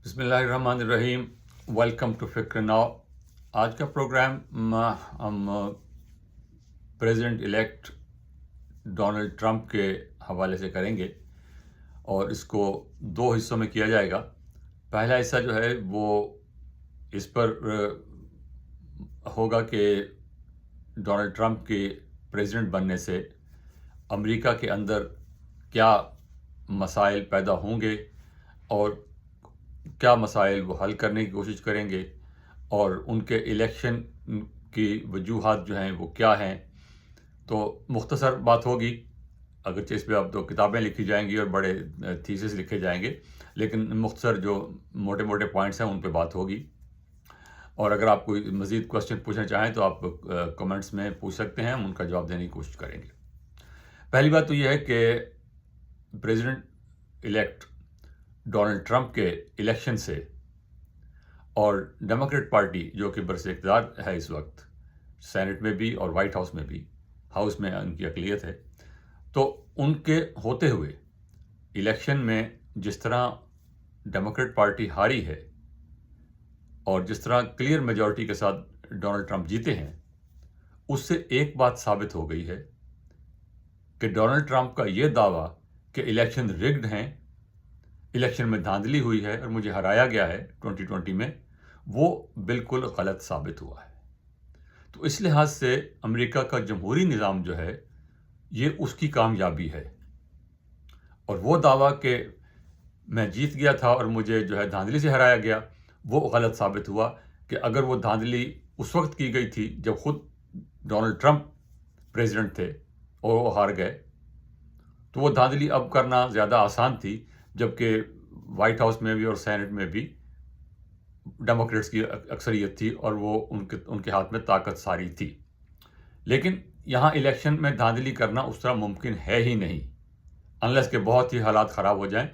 بسم اللہ الرحمن الرحیم. ویلکم ٹو فکر ناؤ. آج کا پروگرام ہم پریزیڈنٹ الیکٹ ڈونلڈ ٹرمپ کے حوالے سے کریں گے اور اس کو دو حصوں میں کیا جائے گا. پہلا حصہ جو ہے وہ اس پر ہوگا کہ ڈونلڈ ٹرمپ کے پریزیڈنٹ بننے سے امریکہ کے اندر کیا مسائل پیدا ہوں گے اور کیا مسائل وہ حل کرنے کی کوشش کریں گے اور ان کے الیکشن کی وجوہات جو ہیں وہ کیا ہیں. تو مختصر بات ہوگی، اگرچہ اس پہ اب تو کتابیں لکھی جائیں گی اور بڑے تھیسس لکھے جائیں گے، لیکن مختصر جو موٹے موٹے پوائنٹس ہیں ان پہ بات ہوگی. اور اگر آپ کوئی مزید کوشچن پوچھنا چاہیں تو آپ کمنٹس میں پوچھ سکتے ہیں، ہم ان کا جواب دینے کی کوشش کریں گے. پہلی بات تو یہ ہے کہ پریزیڈنٹ الیکٹ ڈونلڈ ٹرمپ کے الیکشن سے اور ڈیموکریٹ پارٹی جو کہ برس اقتدار ہے اس وقت، سینٹ میں بھی اور وائٹ ہاؤس میں بھی، ہاؤس میں ان کی اقلیت ہے، تو ان کے ہوتے ہوئے الیکشن میں جس طرح ڈیموکریٹ پارٹی ہاری ہے اور جس طرح کلیئر میجورٹی کے ساتھ ڈونلڈ ٹرمپ جیتے ہیں، اس سے ایک بات ثابت ہو گئی ہے کہ ڈونلڈ ٹرمپ کا یہ دعویٰ کہ الیکشن ریگڈ ہیں، الیکشن میں دھاندلی ہوئی ہے اور مجھے ہرایا گیا ہے 2020 میں، وہ بالکل غلط ثابت ہوا ہے. تو اس لحاظ سے امریکہ کا جمہوری نظام جو ہے یہ اس کی کامیابی ہے. اور وہ دعویٰ کہ میں جیت گیا تھا اور مجھے جو ہے دھاندلی سے ہرایا گیا، وہ غلط ثابت ہوا کہ اگر وہ دھاندلی اس وقت کی گئی تھی جب خود ڈونلڈ ٹرمپ پریزیڈنٹ تھے اور وہ ہار گئے، تو وہ دھاندلی اب کرنا زیادہ آسان تھی، جبکہ وائٹ ہاؤس میں بھی اور سینٹ میں بھی ڈیموکریٹس کی اکثریت تھی اور وہ ان کے ہاتھ میں طاقت ساری تھی. لیکن یہاں الیکشن میں دھاندلی کرنا اس طرح ممکن ہے ہی نہیں، انلیس کہ بہت ہی حالات خراب ہو جائیں،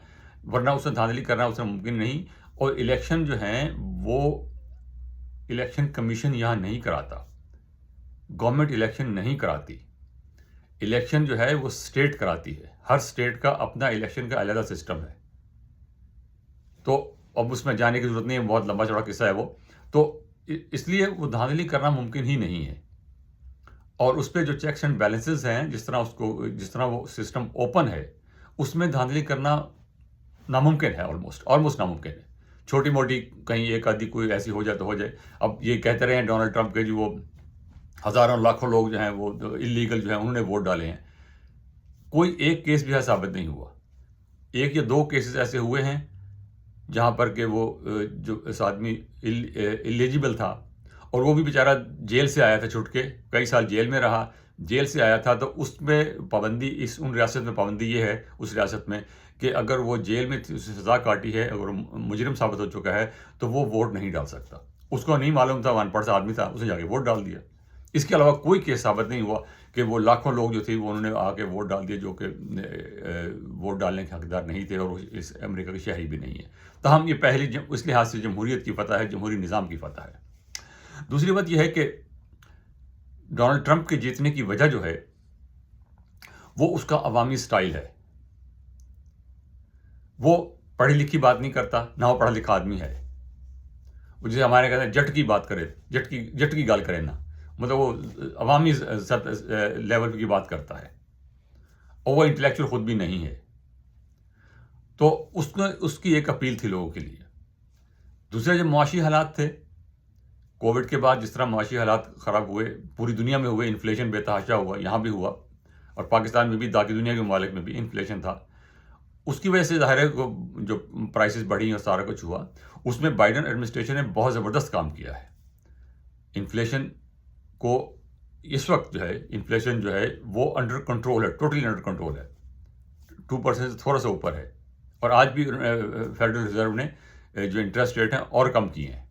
ورنہ اس میں دھاندلی کرنا اس طرح ممکن نہیں. اور الیکشن جو ہیں وہ الیکشن کمیشن یہاں نہیں کراتا، گورنمنٹ الیکشن نہیں کراتی. الیکشن جو ہے وہ اسٹیٹ کراتی ہے، ہر اسٹیٹ کا اپنا الیکشن کا علیحدہ سسٹم ہے. تو اب اس میں جانے کی ضرورت نہیں ہے، بہت لمبا چوڑا قصہ ہے وہ. تو اس لیے وہ دھاندلی کرنا ممکن ہی نہیں ہے. اور اس پہ جو چیکس اینڈ بیلنسز ہیں، جس طرح وہ سسٹم اوپن ہے، اس میں دھاندلی کرنا ناممکن ہے، آلموسٹ ناممکن ہے. چھوٹی موٹی کہیں ایک آدھی کوئی ایسی ہو جائے تو ہو جائے. اب یہ کہتے رہے ہیں ڈونلڈ ٹرمپ کے جو وہ ہزاروں لاکھوں لوگ جو ہیں وہ انلیگل جو ہیں انہوں نے ووٹ ڈالے ہیں، کوئی ایک کیس بھی ثابت نہیں ہوا. ایک یا دو کیسز ایسے ہوئے ہیں جہاں پر کہ وہ جو اس آدمی ایلیجیبل تھا اور وہ بھی بیچارہ جیل سے آیا تھا چھوٹ کے، کئی سال جیل میں رہا، جیل سے آیا تھا. تو اس میں پابندی، ان ریاست میں پابندی یہ ہے اس ریاست میں کہ اگر وہ جیل میں سزا کاٹی ہے، اگر مجرم ثابت ہو چکا ہے تو وہ ووٹ نہیں ڈال سکتا. اس کو نہیں معلوم تھا، ان پڑھ سا آدمی تھا، اس نے جا کے ووٹ ڈال دیا. اس کے علاوہ کوئی کیس ثابت نہیں ہوا کہ وہ لاکھوں لوگ جو تھے وہ انہوں نے آ کے ووٹ ڈال دیے جو کہ ووٹ ڈالنے کے حقدار نہیں تھے اور اس امریکہ کے شہری بھی نہیں ہے. تاہم یہ پہلی اس لحاظ سے جمہوریت کی فتح ہے، جمہوری نظام کی فتح ہے. دوسری بات یہ ہے کہ ڈونلڈ ٹرمپ کے جیتنے کی وجہ جو ہے وہ اس کا عوامی سٹائل ہے. وہ پڑھی لکھی بات نہیں کرتا، نہ وہ پڑھا لکھا آدمی ہے. وہ جسے ہمارے کہتے ہیں جٹ کی بات کرے، جٹ کی گال کرے، نہ مطلب وہ عوامی لیول کی بات کرتا ہے اور وہ انٹلیکچوئل خود بھی نہیں ہے. تو اس کی ایک اپیل تھی لوگوں کے لیے. دوسرے جو معاشی حالات تھے کووڈ کے بعد، جس طرح معاشی حالات خراب ہوئے، پوری دنیا میں ہوئے، انفلیشن بے تحاشا ہوا، یہاں بھی ہوا اور پاکستان میں بھی، باقی دنیا کے ممالک میں بھی انفلیشن تھا. اس کی وجہ سے ظاہر ہے جو پرائسز بڑھی اور سارا کچھ ہوا، اس میں بائیڈن ایڈمنسٹریشن نے بہت زبردست کام کیا ہے. انفلیشن کو اس وقت جو ہے انفلیشن جو ہے وہ انڈر کنٹرول ہے، ٹوٹلی انڈر کنٹرول ہے، 2% سے تھوڑا سا اوپر ہے. اور آج بھی فیڈرل ریزرو نے جو انٹرسٹ ریٹ ہیں اور کم کیے ہیں.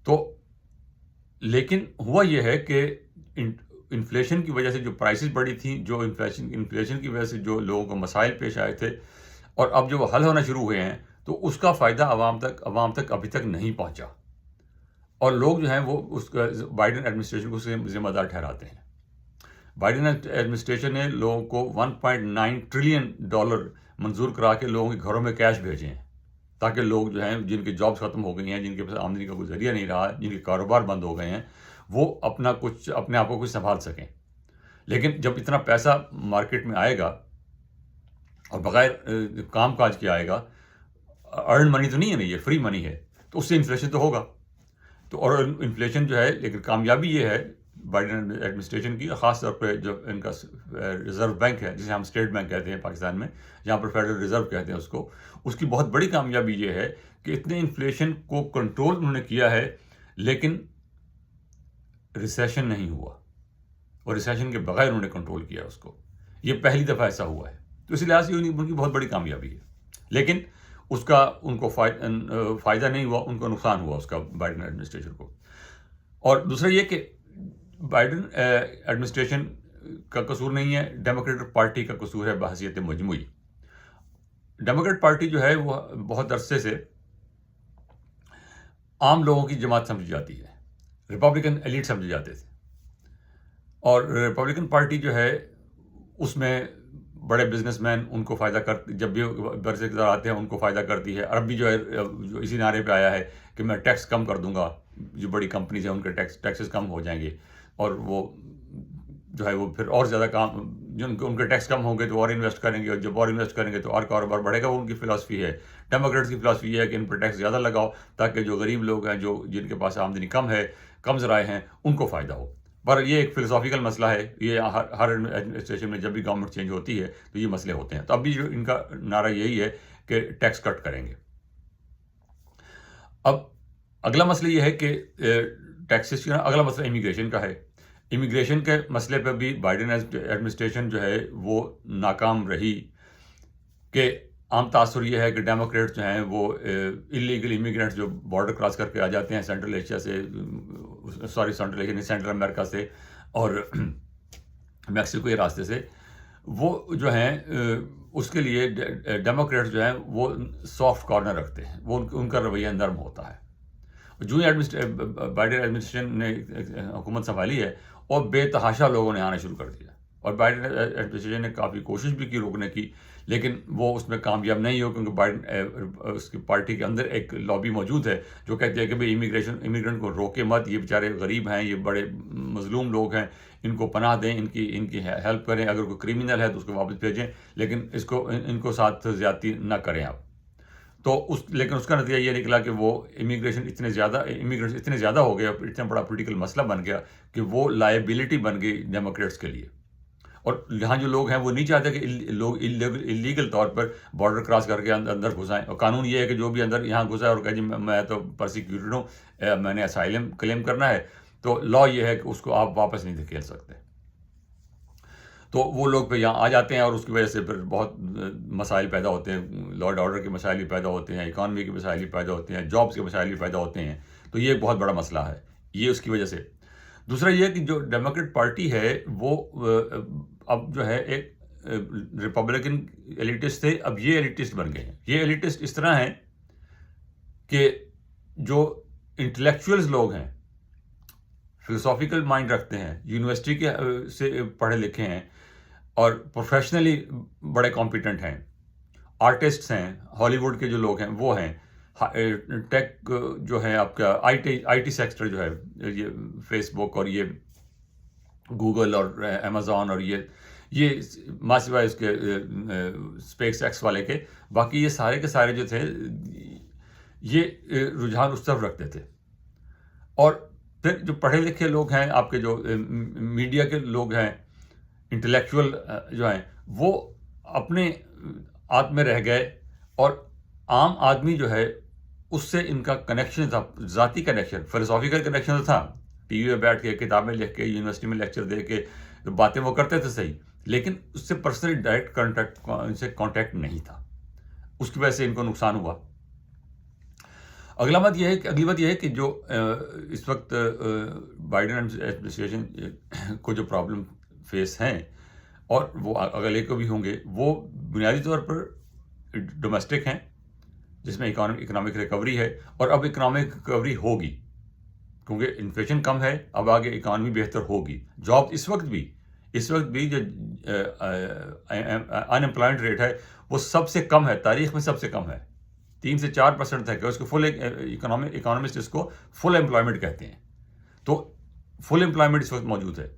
تو لیکن ہوا یہ ہے کہ انفلیشن کی وجہ سے جو پرائسز بڑھی تھیں، جو انفلیشن کی وجہ سے جو لوگوں کو مسائل پیش آئے تھے، اور اب جو وہ حل ہونا شروع ہوئے ہیں، تو اس کا فائدہ عوام تک ابھی تک نہیں پہنچا. اور لوگ جو ہیں وہ اس کا بائیڈن ایڈمنسٹریشن کو ذمہ دار ٹھہراتے ہیں. بائیڈن ایڈمنسٹریشن نے لوگوں کو $1.9 ٹریلین منظور کرا کے لوگوں کے گھروں میں کیش بھیجے ہیں تاکہ لوگ جو ہیں جن کی جابس ختم ہو گئی ہیں, جن کے پاس آمدنی کا کوئی ذریعہ نہیں رہا, جن کے کاروبار بند ہو گئے ہیں, وہ اپنے آپ کو کچھ سنبھال سکیں. لیکن جب اتنا پیسہ مارکیٹ میں آئے گا اور بغیر کام کاج کے آئے گا, ارن منی تو نہیں ہے نا, یہ فری منی ہے, تو اس سے انفلیشن تو ہوگا. تو اور انفلیشن جو ہے, لیکن کامیابی یہ ہے بائیڈن ایڈمنسٹریشن کی, خاص طور پہ جو ان کا ریزرو بینک ہے, جسے ہم اسٹیٹ بینک کہتے ہیں پاکستان میں, جہاں پر فیڈرل ریزرو کہتے ہیں اس کی بہت بڑی کامیابی یہ ہے کہ اتنے انفلیشن کو کنٹرول انہوں نے کیا ہے, لیکن ریسیشن نہیں ہوا, اور ریسیشن کے بغیر انہوں نے کنٹرول کیا اس کو. یہ پہلی دفعہ ایسا ہوا ہے, تو اس لحاظ سے ان کی بہت بڑی کامیابی ہے. لیکن اس کا ان کو فائدہ نہیں ہوا, ان کو نقصان ہوا اس کا بائیڈن ایڈمنسٹریشن کو. اور دوسرا یہ کہ بائیڈن ایڈمنسٹریشن کا قصور نہیں ہے, ڈیموکریٹک پارٹی کا قصور ہے بحیثیت مجموعی. ڈیموکریٹ پارٹی جو ہے وہ بہت عرصے سے عام لوگوں کی جماعت سمجھی جاتی ہے, ریپبلکن ایلیٹ سمجھے جاتے تھے. اور ریپبلکن پارٹی جو ہے اس میں بڑے بزنس مین ان کو فائدہ کرتے, جب بھی برس اقتدار آتے ہیں ان کو فائدہ کرتی ہے. عرب بھی جو ہے جو اسی نعرے پہ آیا ہے کہ میں ٹیکس کم کر دوں گا, جو بڑی کمپنیز ہیں ان کے ٹیکسز کم ہو جائیں گے, اور وہ جو ہے وہ پھر اور زیادہ کام, جو ان کے ٹیکس کم ہوں گے تو اور انویسٹ کریں گے, اور جب اور انویسٹ کریں گے تو اور کاروبار بڑھے گا. وہ ان کی فلاسفی ہے. ڈیموکریٹس کی فلاسفی یہ ہے کہ ان پر ٹیکس زیادہ لگاؤ تاکہ جو غریب لوگ ہیں, جن کے پاس آمدنی کم ہے, کم ذرائع ہیں, ان کو فائدہ ہو. پر یہ ایک فلسافیکل مسئلہ ہے, یہ ہر ایڈمنسٹریشن میں جب بھی گورنمنٹ چینج ہوتی ہے تو یہ مسئلے ہوتے ہیں. تو اب بھی جو ان کا نعرہ یہی ہے کہ ٹیکس کٹ کریں گے. اب اگلا مسئلہ یہ ہے کہ ٹیکسز کا, اگلا مسئلہ امیگریشن کا ہے. امیگریشن کے مسئلے پہ بھی بائیڈن ایڈمنسٹریشن جو ہے وہ ناکام رہی, کہ عام تاثر یہ ہے کہ ڈیموکریٹ جو ہیں وہ انلیگل امیگرینٹس جو بارڈر کراس کر کے آ جاتے ہیں سینٹرل ایشیا سے, سینٹرل امریکہ سے اور میکسیکو کے راستے سے, وہ جو ہیں اس کے لیے ڈیموکریٹس جو ہیں وہ سافٹ کارنر رکھتے ہیں, وہ ان کا رویہ نرم ہوتا ہے. جو ہی بائیڈن ایڈمنسٹریشن نے حکومت سنبھالی ہے اور بے تحاشا لوگوں نے آنا شروع کر دیا, اور بائیڈن ایڈمنسٹریشن نے کافی کوشش بھی کی روکنے کی, لیکن وہ اس میں کامیاب نہیں ہو, کیونکہ بائیڈن اس کی پارٹی کے اندر ایک لابی موجود ہے جو کہتے ہیں کہ بھئی امیگرینٹ کو روکے مت, یہ بیچارے غریب ہیں, یہ بڑے مظلوم لوگ ہیں, ان کو پناہ دیں, ان کی ہیلپ کریں, اگر کوئی کرمنل ہے تو اس کو واپس بھیجیں, لیکن ان کو ساتھ زیادتی نہ کریں آپ. لیکن اس کا نتیجہ یہ نکلا کہ وہ امیگریشن اتنے زیادہ ہو گئے, اتنا بڑا پولیٹیکل مسئلہ بن گیا کہ وہ لائبلٹی بن گئی ڈیموکریٹس کے لیے. اور یہاں جو لوگ ہیں وہ نہیں چاہتے کہ لوگ اللیگل طور پر بارڈر کراس کر کے اندر گھسائیں, اور قانون یہ ہے کہ جو بھی اندر یہاں گھسا ہے اور کہے جی میں تو پرسیکیوٹڈ ہوں, میں نے اسائلم کلیم کرنا ہے, تو لا یہ ہے کہ اس کو آپ واپس نہیں دھکیل سکتے. تو وہ لوگ پہ یہاں آ جاتے ہیں, اور اس کی وجہ سے پھر بہت مسائل پیدا ہوتے ہیں, لا اینڈ آرڈر کے مسائل بھی پیدا ہوتے ہیں, اکانومی کے مسائل بھی پیدا ہوتے ہیں, جابس کے مسائل بھی پیدا ہوتے ہیں. تو یہ ایک بہت بڑا مسئلہ ہے یہ اس کی وجہ سے. دوسرا یہ کہ جو ڈیموکریٹ پارٹی ہے وہ اب جو ہے ایک ریپبلکن ایلیٹسٹ تھے, اب یہ ایلیٹسٹ بن گئے ہیں. یہ ایلیٹسٹ اس طرح ہیں کہ جو انٹلیکچوئلز لوگ ہیں, فلسافیکل مائنڈ رکھتے ہیں, یونیورسٹی کے سے پڑھے لکھے ہیں, اور پروفیشنلی بڑے کمپیٹنٹ ہیں, آرٹسٹس ہیں, ہالی ووڈ کے جو لوگ ہیں وہ ہیں, ٹیک جو ہے آپ کا آئی ٹی سیکٹر جو ہے, یہ فیس بک اور یہ گوگل اور امیزون اور یہ ماں سوائے اس کے اسپیس ایکس والے کے, باقی یہ سارے کے سارے جو تھے یہ رجحان اس طرف رکھتے تھے. اور پھر جو پڑھے لکھے لوگ ہیں, آپ کے جو میڈیا کے لوگ ہیں, انٹلیکچوئل جو ہیں, وہ اپنے آپ میں رہ گئے, اور عام آدمی جو ہے اس سے ان کا کنیکشن تھا, ذاتی کنیکشن, فلسافیکل کنیکشن تو تھا, ٹی وی میں بیٹھ کے کتابیں لکھ کے یونیورسٹی میں لیکچر دے کے باتیں وہ کرتے تھے صحیح, لیکن اس سے پرسنلی ڈائریکٹ کانٹیکٹ نہیں تھا. اس کی وجہ سے ان کو نقصان ہوا. اگلی بات یہ ہے کہ جو اس وقت بائیڈن ایڈمنسٹریشن کو جو پرابلم فیس ہیں, اور وہ اگلے کو بھی ہوں گے, وہ بنیادی طور پر ڈومیسٹک ہیں, جس میں اکنامک ریکوری ہے, اور اب اکنامک ریکوری ہوگی کیونکہ انفلیشن کم ہے, اب آگے اکانومی بہتر ہوگی. جاب اس وقت بھی جو ان امپلائمنٹ ریٹ ہے وہ سب سے کم ہے, تاریخ میں سب سے کم ہے. 3 سے 4% تک ہے. اس کو فل اکانومسٹ اس کو فل امپلائمنٹ کہتے ہیں. تو فل امپلائمنٹ اس وقت موجود ہے.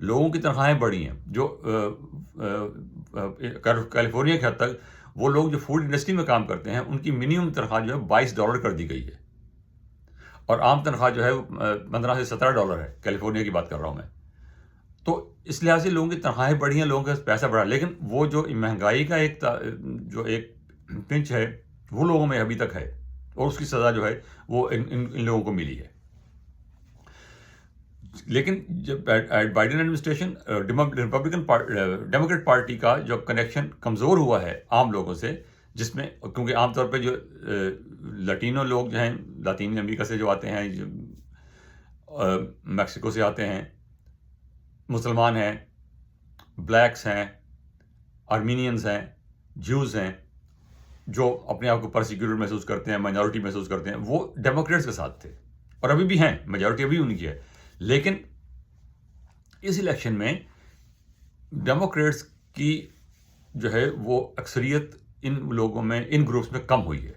لوگوں کی تنخواہیں بڑھی ہیں. جو کیلیفورنیا کے حد تک وہ لوگ جو فوڈ انڈسٹری میں کام کرتے ہیں ان کی منیمم تنخواہ جو ہے $22 کر دی گئی ہے, اور عام تنخواہ جو ہے $15 سے $17 ہے. کیلیفورنیا کی بات کر رہا ہوں میں. تو اس لحاظ سے لوگوں کی تنخواہیں بڑھی ہیں, لوگوں کا پیسہ بڑھا, لیکن وہ جو مہنگائی کا جو ایک پنچ ہے وہ لوگوں میں ابھی تک ہے, اور اس کی سزا جو ہے وہ ان لوگوں کو ملی ہے. لیکن جب بائیڈن ایڈمنسٹریشن ڈیموکریٹ پارٹی کا جو کنیکشن کمزور ہوا ہے عام لوگوں سے, جس میں کیونکہ عام طور پہ جو لٹینو لوگ جو ہیں لاطینی امریکہ سے جو آتے ہیں, جو میکسیکو سے آتے ہیں, مسلمان ہیں, بلیکس ہیں, آرمینینز ہیں, جیوز ہیں, جو اپنے آپ کو پرسیکیوٹڈ محسوس کرتے ہیں, مائنورٹی محسوس کرتے ہیں, وہ ڈیموکریٹس کے ساتھ تھے, اور ابھی بھی ہیں, میجورٹی ابھی ان کی ہے. لیکن اس الیکشن میں ڈیموکریٹس کی جو ہے وہ اکثریت ان لوگوں میں, ان گروپس میں کم ہوئی ہے.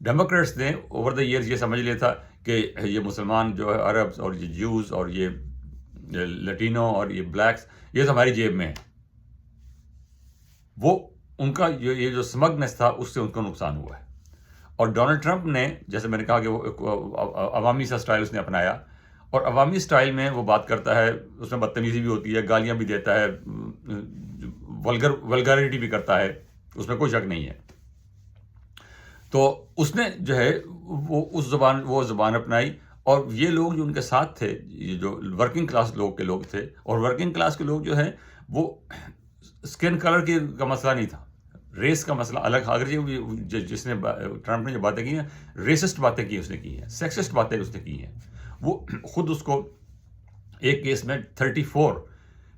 ڈیموکریٹس نے اوور دا ایئرز یہ سمجھ لیا تھا کہ یہ مسلمان جو ہے, عربز اور یہ جیوز اور یہ لٹینو اور یہ بلیکس, یہ تو ہماری جیب میں ہے. وہ ان کا یہ جو اسمگنس تھا اس سے ان کو نقصان ہوا ہے. اور ڈونلڈ ٹرمپ نے, جیسے میں نے کہا کہ وہ عوامی سا اسٹائل اس نے اپنایا, اور عوامی اسٹائل میں وہ بات کرتا ہے, اس میں بدتمیزی بھی ہوتی ہے, گالیاں بھی دیتا ہے, ولگیرٹی بھی کرتا ہے, اس میں کوئی شک نہیں ہے. تو اس نے جو ہے وہ زبان اپنائی, اور یہ لوگ جو ان کے ساتھ تھے, یہ جو ورکنگ کلاس لوگ تھے, اور ورکنگ کلاس کے لوگ جو ہیں وہ اسکن کلر کا مسئلہ نہیں تھا, ریس کا مسئلہ الگ. اگر جس نے ٹرمپ نے جو باتیں کی ہیں, ریسسٹ باتیں کی اس نے کی ہیں, سیکسسٹ باتیں اس نے کی ہیں. وہ خود اس کو ایک کیس میں 34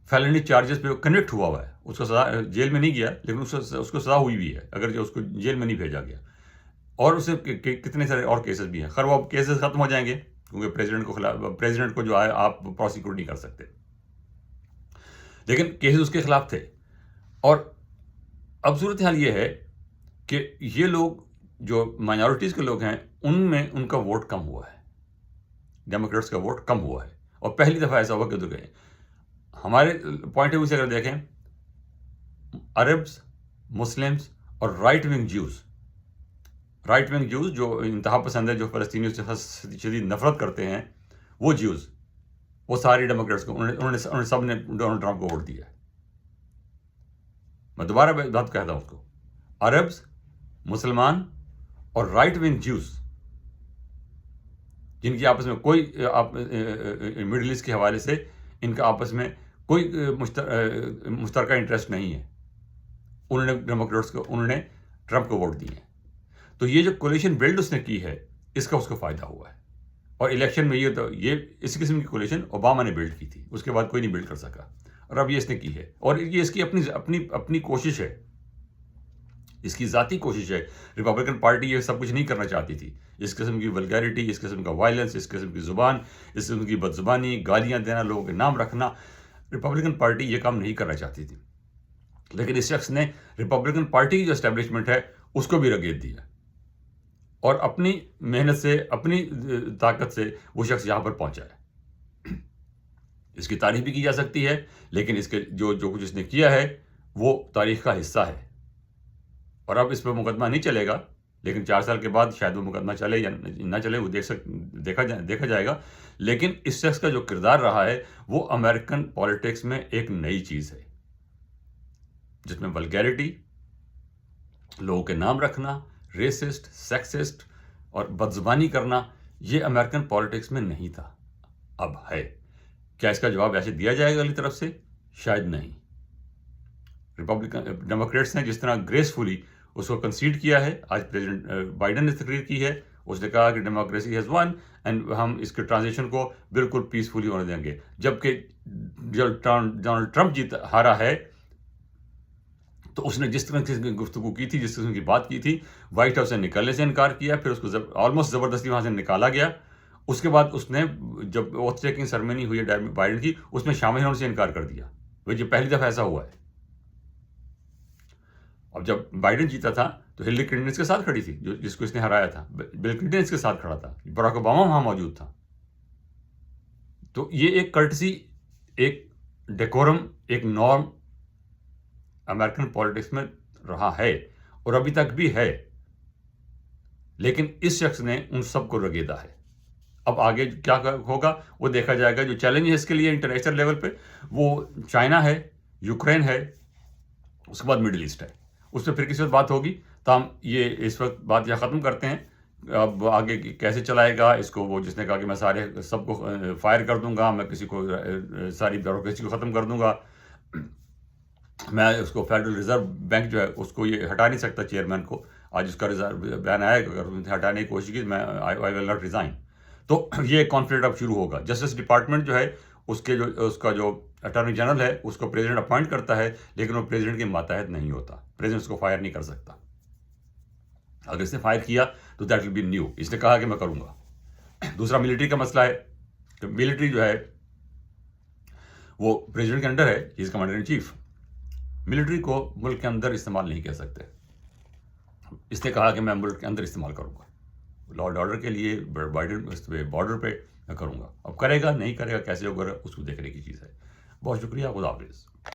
فیلنی چارجز پہ کنوکٹ ہوا ہے. اس کو سزا, جیل میں نہیں گیا, لیکن اس کو سزا ہوئی بھی ہے, اگر جو اس کو جیل میں نہیں بھیجا گیا. اور اسے کتنے سارے اور کیسز بھی ہیں. خیر وہ اب کیسز ختم ہو جائیں گے, کیونکہ پریزیڈنٹ کو جو ہے آپ پروسیکیوٹ نہیں کر سکتے, لیکن کیسز اس کے خلاف تھے. اور اب صورتحال یہ ہے کہ یہ لوگ جو مائنورٹیز کے لوگ ہیں ان میں ان کا ووٹ کم ہوا ہے, ڈیموکریٹس کا ووٹ کم ہوا ہے, اور پہلی دفعہ ایسا ہوا کہ ادھر گئے. ہمارے پوائنٹ آف ویو سے اگر دیکھیں, عربز, مسلمز اور رائٹ ونگ جوز جو انتہا پسند ہے, جو فلسطینیوں سے شدید نفرت کرتے ہیں, وہ جیوز, وہ سارے ڈیموکریٹس کو انہوں نے سب نے ڈونلڈ ٹرمپ کو ووٹ دیا ہے. میں دوبارہ بات کہتا ہوں اس کو, عربز, مسلمان اور رائٹ ونگ جیوز, جن کی آپس میں کوئی مڈل ایسٹ کے حوالے سے ان کا آپس میں کوئی مشترکہ انٹرسٹ نہیں ہے, انہوں نے ڈیموکریٹس کو, انہوں نے ٹرمپ کو ووٹ دیے ہیں. تو یہ جو کولیشن بلڈ اس نے کی ہے, اس کا اس کو فائدہ ہوا ہے. اور الیکشن میں یہ اس قسم کی کولیشن اوباما نے بلڈ کی تھی, اس کے بعد کوئی نہیں بلڈ کر سکا, اور اب یہ اس نے کی ہے. اور یہ اس کی اپنی کوشش ہے, اس کی ذاتی کوشش ہے. ریپبلکن پارٹی یہ سب کچھ نہیں کرنا چاہتی تھی. اس قسم کی ولگیرٹی, اس قسم کا وائلنس, اس قسم کی زبان, اس قسم کی بدزبانی, گالیاں دینا, لوگوں کے نام رکھنا, ریپبلکن پارٹی یہ کام نہیں کرنا چاہتی تھی. لیکن اس شخص نے ریپبلکن پارٹی کی جو اسٹیبلشمنٹ ہے اس کو بھی رگیت دیا, اور اپنی محنت سے, اپنی طاقت سے وہ شخص یہاں پر پہنچا ہے. اس کی تعریف بھی کی جا سکتی ہے, لیکن اس کے جو کچھ اس نے کیا ہے وہ تاریخ کا حصہ ہے. اور اب اس پہ مقدمہ نہیں چلے گا, لیکن 4 سال کے بعد شاید وہ مقدمہ چلے یا نہ چلے, وہ دیکھا جائے گا. لیکن اس شخص کا جو کردار رہا ہے وہ امریکن پالیٹکس میں ایک نئی چیز ہے, جس میں ولگیرٹی, لوگوں کے نام رکھنا, ریسسٹ, سیکسسٹ اور بدزبانی کرنا, یہ امریکن پالیٹکس میں نہیں تھا, اب ہے. کیا اس کا جواب ایسے دیا جائے گا اگلی طرف سے؟ شاید نہیں. ڈیموکریٹس نے جس طرح گریسفلی اس کو کنسیڈ کیا ہے, آج پریزیڈنٹ بائیڈن نے تقریر کی ہے, اس نے کہا کہ ڈیموکریسی ہیز ون اینڈ ہم اس کے ٹرانزیشن کو بالکل پیسفلی ہونے دیں گے. جبکہ جب ڈونلڈ ٹرمپ ہارا ہے تو اس نے جس طرح کی گفتگو کی تھی, جس قسم کی بات کی تھی, وائٹ ہاؤس سے نکلنے سے انکار کیا, پھر اس کو آلموسٹ زبردستی وہاں سے نکالا گیا. اس کے بعد اس نے جب اوتھ ٹیکنگ سرمنی ہوئی ہے بائیڈن کی, اس میں شامل ہونے سے انکار کر دیا. وہ جو پہلی دفعہ ایسا ہوا ہے. اب جب بائیڈن جیتا تھا تو ہلری کلنٹن اس کے ساتھ کھڑی تھی، جس کو اس نے ہرایا تھا، بل کلنٹن اس کے ساتھ کھڑا تھا، براک اوباما وہاں موجود تھا. تو یہ ایک کرٹسی، ایک ڈیکورم، ایک نارم امریکن پالیٹکس میں رہا ہے اور ابھی تک بھی ہے. لیکن اس شخص نے ان سب کو رگیدا ہے. اب آگے کیا ہوگا وہ دیکھا جائے گا. جو چیلنج ہے اس کے لیے انٹرنیشنل لیول پہ وہ چائنا ہے، یوکرین ہے، اس کے بعد مڈل ایسٹ ہے. اس پہ پھر کسی وقت بات ہوگی. تاہم یہ اس وقت بات یہاں ختم کرتے ہیں. اب آگے کیسے چلائے گا اس کو، وہ جس نے کہا کہ میں سب کو فائر کر دوں گا، میں کسی کو ساری بیوروکریسی کو ختم کر دوں گا، میں اس کو فیڈرل ریزرو بینک جو ہے اس کو یہ ہٹا نہیں سکتا چیئرمین کو. آج اس کا بیان آیا کہ اگر انہوں نے ہٹانے کی کوشش کی میں آئی ول ناٹ ریزائن. تو یہ کانفلکٹ اب شروع ہوگا. جسٹس ڈپارٹمنٹ جو ہے اس کا جو اٹارنی جنرل ہے اس کو پریزیڈنٹ اپوائنٹ کرتا ہے، لیکن وہ پریزیڈنٹ کے ماتحت نہیں ہوتا. پریزیڈنٹ اس کو فائر نہیں کر سکتا. اگر اس نے فائر کیا تو دیٹ ول بی نیو. اس نے کہا کہ میں کروں گا. دوسرا ملٹری کا مسئلہ ہے کہ ملٹری جو ہے وہ پریزیڈنٹ کے انڈر ہے، ہی از کمانڈر ان چیف. ملٹری کو ملک کے اندر استعمال نہیں کر سکتے. اس نے کہا کہ میں ملک کے اندر استعمال کروں گا لا اینڈ آرڈر کے لیے، بارڈر پہ میں کروں گا. اب کرے گا نہیں کرے گا کیسے ہوگا اس کو دیکھنے کی چیز ہے. بہت شکریہ. خدا حافظ.